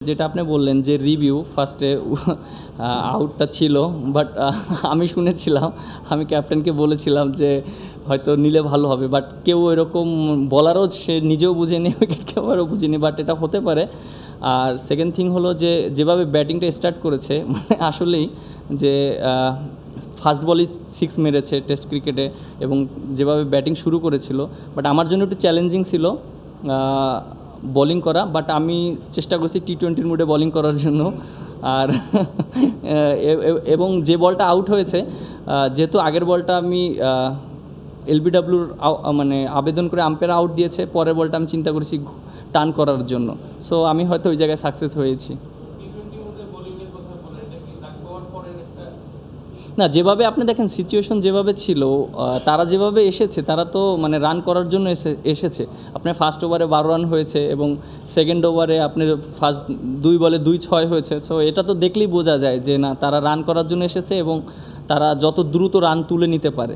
যেটা আপনি বললেন যে রিভিউ ফার্স্টে আউটটা ছিল, বাট আমি শুনেছিলাম, আমি ক্যাপ্টেনকে বলেছিলাম যে হয়তো নিলে ভালো হবে, বাট কেউ এরকম বলারও সে নিজেও বুঝেনি, উইকেট কিপারও বুঝেনি, বাট এটা হতে পারে। আর সেকেন্ড থিং হলো যে যেভাবে ব্যাটিংটা স্টার্ট করেছে, মানে আসলেই যে ফার্স্ট বলই 6 মেরেছে টেস্ট ক্রিকেটে, এবং যেভাবে ব্যাটিং শুরু করেছিল, বাট আমার জন্য একটু চ্যালেঞ্জিং ছিল বোলিং করা, বাট আমি চেষ্টা করছি টি-20 মুডে বোলিং করার জন্য। আর এবং যে বলটা আউট হয়েছে, যেহেতু আগের বলটা আমি এলবিডব্লিউর মানে আবেদন করে আম্পায়ার আউট দিয়েছে, পরের বলটা আমি চিন্তা করেছি টার্ন করার জন্য, সো আমি হয়তো ওই জায়গায় সাকসেস হয়েছি। না, যেভাবে আপনি দেখেন সিচুয়েশন যেভাবে ছিল, তারা যেভাবে এসেছে, তারা তো মানে রান করার জন্য এসেছে। আপনার ফার্স্ট ওভারে 12 রান হয়েছে এবং সেকেন্ড ওভারে আপনি ফার্স্ট 2 বলে 2-6 হয়েছে। সো এটা তো দেখলেই বোঝা যায় যে না, তারা রান করার জন্য এসেছে এবং তারা যত দ্রুত রান তুলে নিতে পারে।